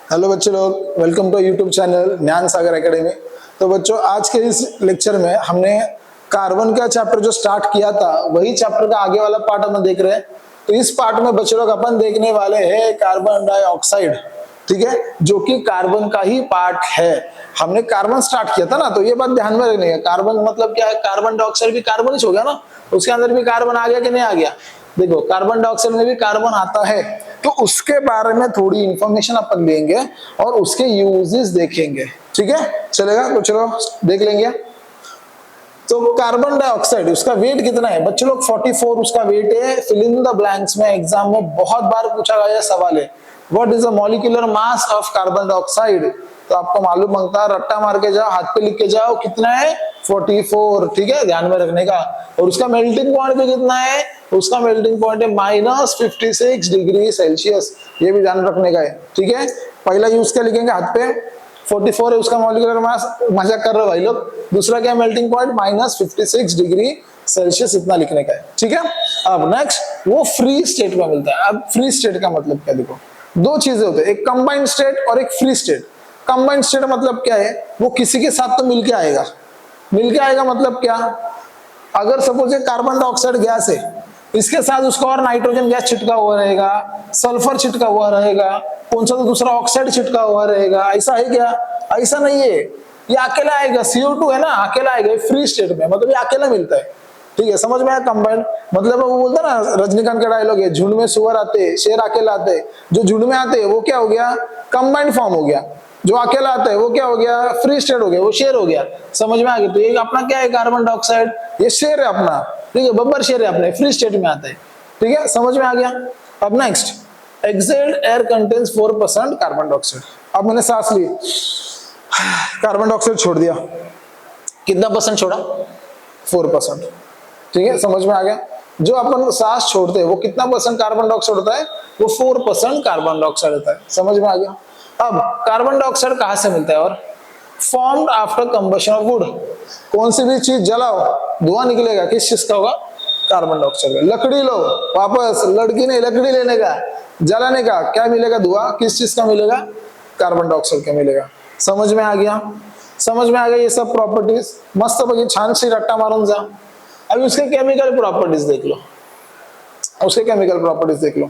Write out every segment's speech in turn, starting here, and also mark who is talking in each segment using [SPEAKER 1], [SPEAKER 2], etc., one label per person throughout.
[SPEAKER 1] Hello बच्चों लोग, welcome to YouTube channel ज्ञान सागर एकेडमी। तो बच्चों, आज के इस लेक्चर में हमने कार्बन का चैप्टर जो स्टार्ट किया था वही चैप्टर का आगे वाला पार्ट हम देख रहे हैं। तो इस पार्ट में बच्चों लोग अपन देखने वाले हैं कार्बन डाइऑक्साइड, ठीक है, जो कि कार्बन का ही पार्ट है। हमने कार्बन स्टार्ट किया था ना, तो ये बात ध्यान में रखनी है। कार्बन मतलब क्या है? कार्बन डाइऑक्साइड भी कार्बन ही हो गया ना, उसके अंदर भी कार्बन आ गया कि नहीं आ गया? देखो, कार्बन डाइऑक्साइड में भी कार्बन आता है, तो उसके बारे में थोड़ी इंफॉर्मेशन अपन लेंगे और उसके यूजेस देखेंगे। ठीक है, चलेगा? तो चलो देख लेंगे। तो कार्बन डाइऑक्साइड, उसका वेट कितना है बच्चों लोग? 44 उसका वेट है। फिल इन द ब्लैंक्स में एग्जाम में बहुत बार पूछा गया सवाल है, what is the molecular mass of carbon dioxide? तो आपको मालूम मांगता है, रट्टा मार के जाओ, हाथ पे लिख के जाओ, कितना है? 44। ठीक है, ध्यान में रखने का। और उसका मेल्टिंग पॉइंट भी कितना है? उसका मेल्टिंग पॉइंट है -56 डिग्री सेल्सियस। ये भी ध्यान रखने का है। ठीक है, पहला यूज क्या लिखेंगे? हाथ पे 44 है उसका मॉलिक्यूलर मास। मजाक कर रहे हो भाई लोग। दूसरा क्या? मेल्टिंग पॉइंट -56 डिग्री सेल्सियस, इतना लिखने का है। ठीक है, अब नेक्स्ट वो फ्री स्टेट में मिलता है। अब फ्री स्टेट का मतलब क्या? देखो, दो चीजें होती है, एक कंबाइंड स्टेट और एक फ्री स्टेट। कंबाइंड स्टेट मतलब क्या है? वो किसी के साथ तो मिलके आएगा। मिलके आएगा मतलब क्या? अगर सपोज ये कार्बन डाइऑक्साइड गैस है, इसके साथ उसका और नाइट्रोजन गैस छिटका हुआ रहेगा, सल्फर छिटका हुआ रहेगा, कौन सा तो दूसरा ऑक्साइड छिटका हुआ रहेगा। ऐसा है क्या? ऐसा नहीं है। ये अकेला आएगा। CO2 है ना, अकेला आएगा फ्री स्टेट में, मतलब ये अकेला मिलता है। ठीक है, समझ में आया? कंबाइंड मतलब वो बोलता है ना, रजनीकांत का डायलॉग है, झुंड में सुअर आते शेर अकेला आते। जो झुंड में आते हैं वो क्या हो गया? कंबाइंड फॉर्म हो गया। जो अकेला आता है वो क्या हो गया? फ्री स्टेट हो गया, वो शेर हो गया। समझ में आ गया? तो ये अपना क्या है? कार्बन डाइऑक्साइड, ये शेर है अपना। ठीक है, बब्बर शेर है अपने, फ्री स्टेट में आता है। ठीक है, समझ में आ गया? अब next, excelled air contains 4% carbon dioxide. अब मैंने सांस ली, कार्बन डाइऑक्साइड छोड़ दिया, कितना परसेंट छोड़ा? 4%। ठीक है, समझ में आ गया? जो अपन सांस छोड़ते हैं वो कितना परसेंट कार्बन डाइऑक्साइड होता है? वो 4% कार्बन डाइऑक्साइड होता है। समझ में आ गया? अब कार्बन डाइऑक्साइड कहां से मिलता है? और formed after combustion of would. कौन सी भी चीज जलाओ, धुआं निकलेगा, किस चीज का होगा? Carbon dioxide. लकड़ी लो, वापस लड़की नहीं, लकड़ी लेने का, जलाने का, क्या मिलेगा? धुआं। किस चीज का मिलेगा? कार्बन डाइऑक्साइड का मिलेगा। समझ में आ गया? समझ में आ गया? ये सब प्रॉपर्टीज मस्त बघी, छान सी रट्टा मारून जा। अभी उसके केमिकल प्रॉपर्टीज देख लो, उसके केमिकल प्रॉपर्टीज देख लो।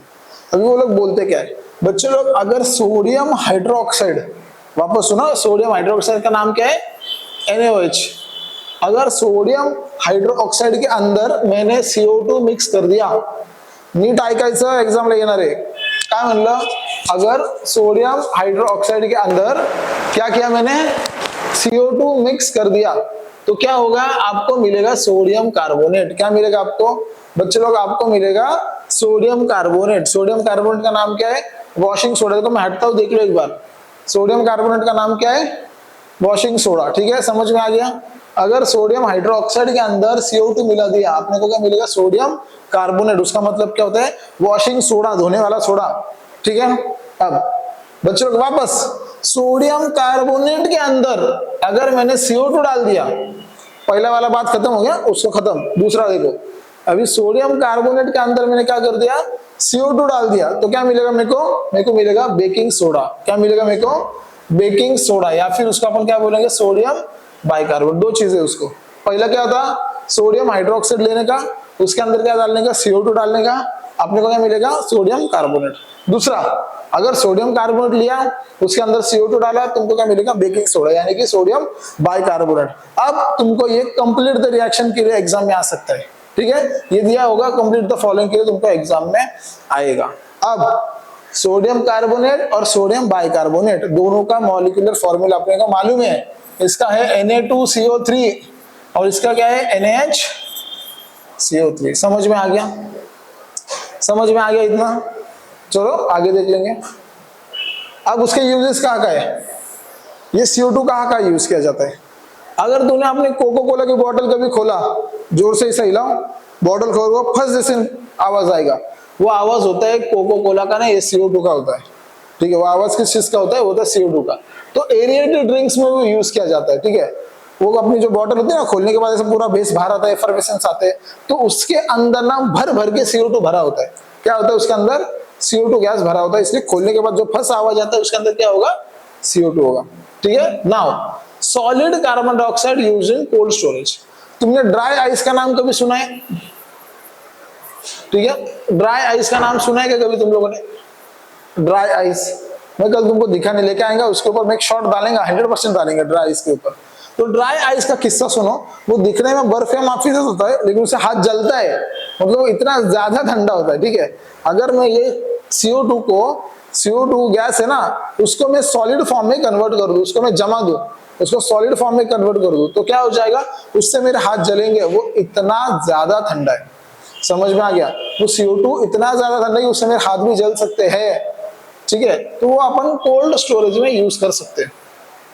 [SPEAKER 1] अभी वो लोग बोलते क्या है बच्चे लोग? अगर सोडियम हाइड्रोक्साइड, वापस सुना, सोडियम हाइड्रोक्साइड का नाम क्या है? NaOH। अगर सोडियम हाइड्रोक्साइड के अंदर मैंने CO2 मिक्स कर दिया, नीट ऐकायचं, एग्जाम ला येणार आहे, काय म्हणलं? अगर सोडियम हाइड्रोक्साइड के अंदर क्या किया मैंने? CO2 मिक्स कर दिया, तो क्या होगा? आपको मिलेगा सोडियम कार्बोनेट। क्या मिलेगा आपको बच्चे लोग? आपको मिलेगा सोडियम कार्बोनेट। सोडियम कार्बोनेट का नाम क्या है? Washing soda. देखो मैं हटता हूं, देख लो एक बार। सोडियम कार्बोनेट का नाम क्या है? Washing soda. ठीक है, समझ में आ गया? अगर सोडियम हाइड्रोक्साइड के अंदर CO2 मिला दिया, आपने को क्या मिलेगा? Sodium carbonate. उसका मतलब क्या होता है? वॉशिंग सोडा, धोने वाला सोडा। ठीक है, अब बच्चों वापस सोडियम कार्बोनेट के अंदर अगर मैंने CO2 डाल दिया, पहला वाला बात खत्म हो गया, उसको खत्म। दूसरा देखो, अभी सोडियम कार्बोनेट के अंदर मैंने क्या कर दिया? CO2 डाल दिया, तो क्या मिलेगा मेरे को? मेरे को मिलेगा बेकिंग सोडा। क्या मिलेगा मेरे को? बेकिंग सोडा, या फिर उसको अपन क्या बोलेंगे? Sodium bicarbonate. दो चीजें उसको। पहला क्या था? सोडियम हाइड्रोक्साइड लेने का, उसके अंदर क्या डालने का? CO2 डालने का, अपने को क्या मिलेगा? Sodium carbonate. दूसरा, अगर सोडियम कार्बोनेट लिया, उसके अंदर CO2 डाला, तुमको क्या मिलेगा? बेकिंग सोडा, यानी कि सोडियम बाइकार्बोनेट। अब तुमको ये कंप्लीट द रिएक्शन के लिए एग्जाम में आ सकता है। ठीक है, ये दिया होगा, कंप्लीट द फॉलोइंग के लिए तुमको एग्जाम में आएगा। अब सोडियम कार्बोनेट और सोडियम बाइकार्बोनेट दोनों का मॉलिक्यूलर फॉर्मूला अपने को मालूम है। इसका है Na2CO3 और इसका क्या है? NaHCO3। समझ में आ गया? समझ में आ गया इतना? चलो आगे देख लेंगे। अब उसके यूजेस कहाँ का है? ये CO2 कहाँ का यूज किया जाता है? अगर तूने अपने कोको कोला की बोतल कभी खोला, जोर से ऐसा हिलाओ, बोतल खोलो, फस जैसे आवाज आएगा, वो आवाज होता है कोको कोला का, ना ये CO2 का होता है। ठीक है, वो आवाज किस चीज का होता है? वो होता है CO2 का। तो एरिएटेड ड्रिंक्स में वो यूज किया जाता है। ठीक है, वो अपनी जो बॉटल होती है ना, खोलने के बाद ऐसा पूरा बेस बाहर आता है, एफर्वेसेंस आते हैं, तो उसके अंदर ना भर भर के CO2 भरा होता है। क्या होता है उसके अंदर? CO2 गैस भरा होता है, इसलिए खोलने के बाद जो फंसा हुआ जाता है उसके अंदर क्या होगा, CO2 होगा। ठीक है। Now solid carbon dioxide used in cold storage. तुमने ड्राई आइस का नाम कभी सुना है? ठीक है, ड्राई आइस का नाम सुना है क्या कभी तुम लोगों ने? ड्राई आइस मैं कल तुमको दिखाने लेके आएगा, उसके ऊपर मैं एक शॉट डालेंगे, 100% डालेंगे ड्राई आइस के ऊपर। तो ड्राई आइस का किस्सा सुनो। वो दिखने में बर्फ या माफी से होता है, लेकिन उससे हाथ जलता है, मतलब इतना ज्यादा ठंडा होता है। ठीक है, अगर मैं ये CO2 गैस है ना, उसको मैं सॉलिड फॉर्म में कन्वर्ट कर दूं, उसको मैं जमा दूं, उसको सॉलिड फॉर्म में कन्वर्ट कर दूं, तो क्या हो जाएगा, उससे मेरे हाथ जलेंगे। वो इतना ज्यादा ठंडा है, समझ में आ गया? वो CO2 इतना ज्यादा ठंडा है कि उससे मेरे हाथ भी जल सकते हैं। ठीक है, तो वो अपन कोल्ड स्टोरेज में यूज कर सकते हैं।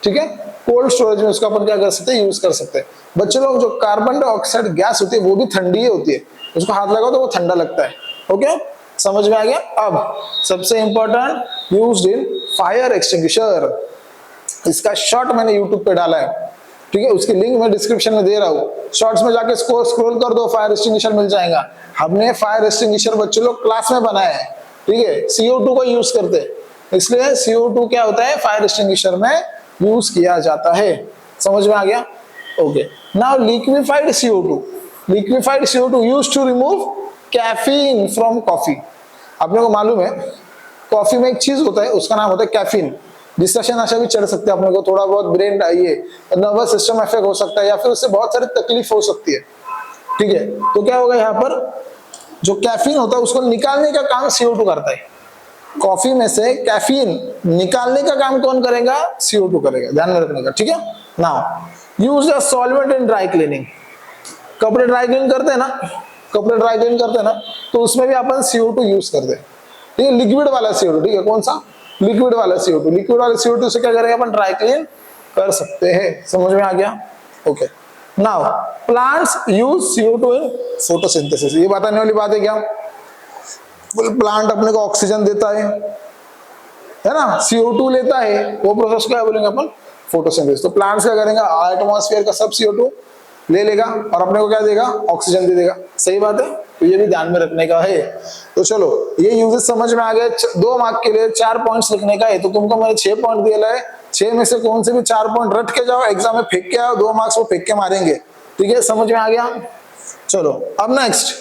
[SPEAKER 1] ठीक है, कोल्ड स्टोरेज में उसका अपन क्या कर सकते हैं, यूज कर सकते हैं। बच्चे लोग, जो कार्बन डाइऑक्साइड गैस होती है वो भी ठंडी होती है, उसको हाथ लगाओ तो वो ठंडा लगता है। ओके, समझ में आ गया? अब सबसे important, used in fire extinguisher. इसका शॉर्ट मैंने यूट्यूब पे डाला है। ठीक है, उसकी लिंक मैं डिस्क्रिप्शन में दे रहा हूँ, शॉर्ट्स में जाके इसको स्क्रॉल कर दो, फायर एक्सटिंग्विशर मिल जाएगा। हमने फायर एक्सटिंग्विशर बच्चे लोग क्लास में बनाया है। ठीक है, CO2 को यूज करते हैं, इसलिए CO2 क्या होता है, फायर एक्सटिंग्विशर में यूज किया जाता है। समझ में आ गया? Okay, now liquified CO2 used to remove caffeine from coffee. आपने को मालूम है, कॉफी में एक चीज होता है, उसका नाम होता है कैफीन, जिससे नशा भी चढ़ सकता है अपने को, थोड़ा बहुत ब्रेन ये नर्वस सिस्टम इफेक्ट हो सकता है, या फिर उससे बहुत सारी तकलीफ हो सकती है। ठीक है, तो क्या होगा, यहाँ पर जो कैफीन होता है उसको निकालने का काम CO2 करता है। कॉफी में से कैफीन निकालने का काम कौन करेगा, CO2 करेगा, ध्यान में रखने का। ठीक है, now use a solvent in dry cleaning. कपड़े ड्राई क्लीन करते हैं ना, तो उसमें भी अपन CO2 यूज करते हैं। ठीक है, लिक्विड वाला CO2। ठीक है, कौन सा, लिक्विड वाला CO2 से क्या करेंगे अपन, ड्राई क्लीन कर सकते हैं। समझ में आ गया? Okay, now plants use CO2 in photosynthesis. ये बताने वाली बात है क्या, प्लांट अपने को ऑक्सीजन देता है ना, CO2 लेता है, वो प्रोसेस क्या बोलेंगे अपन, फोटोसिंथेसिस। तो प्लांट्स क्या करेंगे, एटमॉस्फेयर का सब CO2 ले लेगा और अपने को क्या देगा, ऑक्सीजन दे देगा। सही बात है, तो ये भी ध्यान में रखने का है। तो चलो, ये यूजेस समझ में आ गए। 2 मार्क के लिए 4 पॉइंट्स लिखने का है, तो तुमको मैंने 6 पॉइंट दिया है, 6 में से कौन से भी 4 पॉइंट रट के जाओ, एग्जाम में फेंक के आओ, 2 मार्क्स वो फेंक के मारेंगे। ठीक है, समझ में आ गया? चलो, अब नेक्स्ट,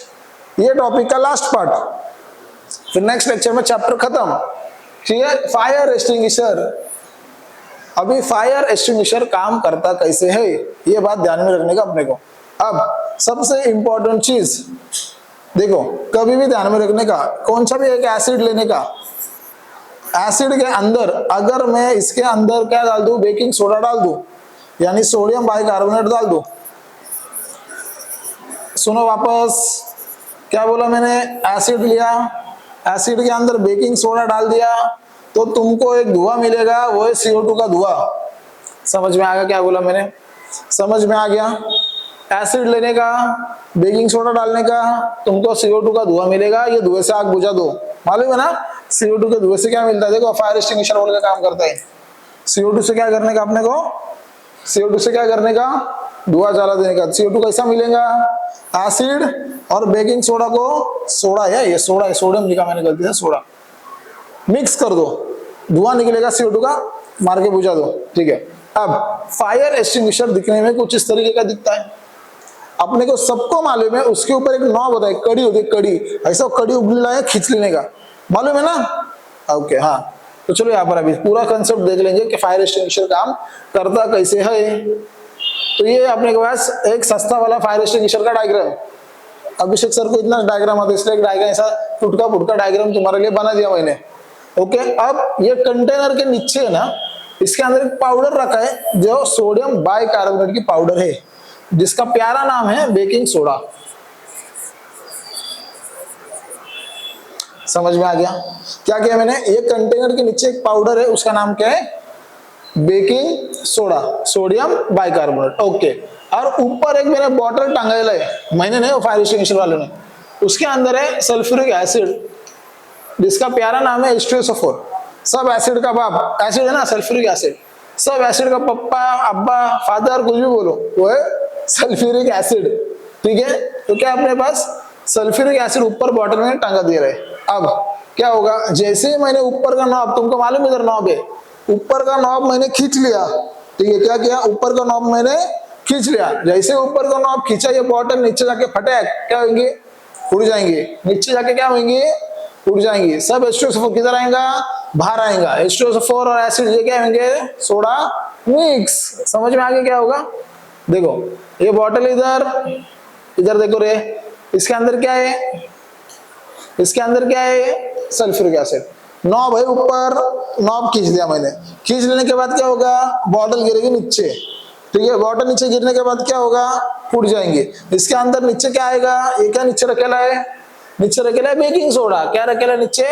[SPEAKER 1] ये टॉपिक का लास्ट पार्ट, फिर नेक्स्ट लेक्चर में चैप्टर खत्म। ठीक है, फायर एक्सटिंग्विशर। अभी फायर एक्सटिंग्विशर काम करता कैसे है, ये बात ध्यान में रखने का अपने को। अब सबसे इंपॉर्टेंट चीज देखो, कभी भी ध्यान में रखने का, कौन सा भी एक एसिड लेने का, एसिड के अंदर अगर मैं इसके अंदर क्या डाल दूं, बेकिंग सोडा डाल दूं, यानी सोडियम बाइकार्बोनेट डाल दूं। सुनो वापस, क्या बोला मैंने, एसिड लिया, एसिड के अंदर बेकिंग सोडा डाल दिया, तो तुमको एक धुआं मिलेगा, वो है CO2 का धुआं। समझ में आ गया क्या बोला मैंने? समझ में आ गया? एसिड लेने का, बेकिंग सोडा डालने का, तुमको CO2 का धुआं मिलेगा, ये धुएं से आग बुझा दो। मालूम है ना, CO2 के धुएं से क्या मिलता है, देखो फायर एक्सटिंग्विशर बोल का काम करता है। CO2 से क्या करने का अपने को, CO2 से क्या करने का, धुआं जला देने का। CO2 कैसा मिलेगा, एसिड और बेकिंग सोडा को, सोडा है ये, सोडा है, सोडियम लिखा मैंने गलती से, सोडा मिक्स कर दो, धुआं निकलेगा CO2 का, मार के बुझा दो। ठीक है, अब फायर एक्सटिंग्विशर दिखने में कुछ इस तरीके का दिखता है। अपने को सबको मालूम है, उसके ऊपर एक नॉब होता है, कड़ी होती है, कड़ी, ऐसा कड़ी उगला है खींच लेने का, मालूम है ना? ओके, हाँ, तो चलो यहाँ पर अभी पूरा कंसेप्ट देख लेंगे कि फायर एक्सटिंग्विशर काम करता कैसे है। तो ये अपने के पास एक सस्ता वाला फायर एक्सटिंग्विशर का डायग्राम, अभिषेक सर को इतना डायग्राम आता है, इसलिए एक डायग्राम ऐसा टुटका फुटका डायग्राम तुम्हारे लिए बना दिया मैंने। ओके, अब ये कंटेनर के नीचे है ना, इसके अंदर एक पाउडर रखा है जो सोडियम बाइकार्बोनेट की पाउडर है, जिसका प्यारा नाम है बेकिंग सोडा। समझ में आ गया क्या किया मैंने? ये कंटेनर के नीचे एक पाउडर है, उसका नाम क्या है, baking soda, sodium bicarbonate. Okay, और ऊपर एक मैंने बॉटल टांगाया है, मैंने नहीं, वो फायर एक्सटिंग्विशर वाले ने, उसके अंदर है सल्फ्यूरिक एसिड, जिसका प्यारा नाम है H2SO4। सब एसिड का बाप, एसिड है ना, सल्फ्यूरिक एसिड, सब एसिड का पप्पा, अब्बा, फादर, कुछ भी बोलो, वो है सल्फ्यूरिक एसिड। ठीक है, तो क्या अपने पास सल्फ्यूरिक एसिड ऊपर बॉटल में टांगा दे रहे। अब क्या होगा, जैसे ही मैंने ऊपर का नॉब, तुमको मालूम इधर नॉब है, ऊपर का नॉब मैंने खींच लिया, ठीक है, क्या किया, ऊपर का नॉब मैंने खींच लिया, जैसे ऊपर का नॉब खींचा, ये बॉटल नीचे जाके फटे, क्या होंगे, उड़ जाएंगे, नीचे जाके क्या होंगे, उड़ जाएंगे, सब H2SO4 किधर आएगा, बाहर आएगा, H2SO4 और एसिड ये क्या होंगे, सोडा मिक्स। समझ में आ गया क्या होगा, देखो ये बॉटल इधर, इधर देखो रे, इसके अंदर क्या है, इसके अंदर क्या है, सल्फ्यूरिक एसिड, नॉब है ऊपर, नॉब खींच दिया मैंने, खींच लेने के बाद क्या होगा, बॉटल गिरेगी नीचे, ठीक है, बॉटल नीचे गिरने के बाद क्या होगा, फूट जाएंगे, इसके अंदर नीचे क्या आएगा, ये क्या नीचे रखेला है, नीचे रखेला है बेकिंग सोडा, क्या रखेला है नीचे,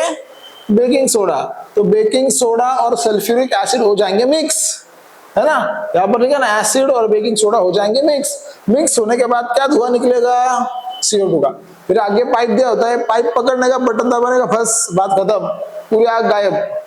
[SPEAKER 1] बेकिंग सोडा, तो बेकिंग सोडा और सल्फ्यूरिक एसिड हो जाएंगे मिक्स, है ना, यहाँ पर लिखा ना एसिड और बेकिंग सोडा हो जाएंगे मिक्स, मिक्स होने के बाद क्या धुआं निकलेगा, CO2 का, फिर आगे पाइप दिया होता है, पाइप पकड़ने का, बटन दबाने का, बस बात खत्म, पूरी आग गायब।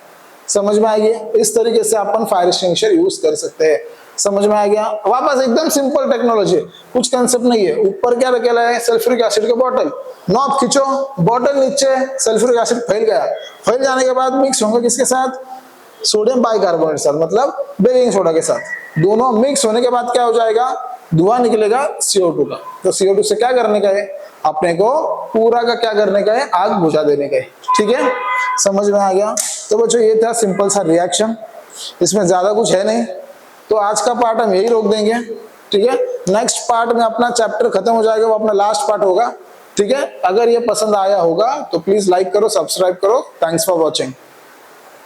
[SPEAKER 1] समझ में आ गया, इस तरीके से अपन फायर एक्सटिंग्विशर यूज कर सकते हैं। समझ में आ गया, वापस एकदम सिंपल टेक्नोलॉजी, कुछ कंसेप्ट नहीं है, ऊपर क्या रखेला है, सल्फ्यूरिक एसिड का बॉटल, नॉब खींचो, बॉटल नीचे, सल्फ्यूरिक एसिड फैल गया, फैल जाने के बाद मिक्स होंगे किसके साथ, सोडियम बाइकार्बोनेट के साथ, मतलब बेकिंग सोडा के साथ, दोनों मिक्स होने के बाद क्या हो जाएगा, धुआं निकलेगा CO2 का, तो CO2 से क्या करने का है, अपने को पूरा का क्या करने का है, आग बुझा देने का है, ठीक है, समझ में आ गया। तो बच्चों ये था सिंपल सा रिएक्शन, इसमें ज्यादा कुछ है नहीं, तो आज का पार्ट हम यही रोक देंगे, ठीक है, नेक्स्ट पार्ट में अपना चैप्टर खत्म हो जाएगा, वो अपना लास्ट पार्ट होगा, ठीक है। अगर ये पसंद आया होगा तो प्लीज लाइक करो, सब्सक्राइब करो, थैंक्स फॉर वॉचिंग।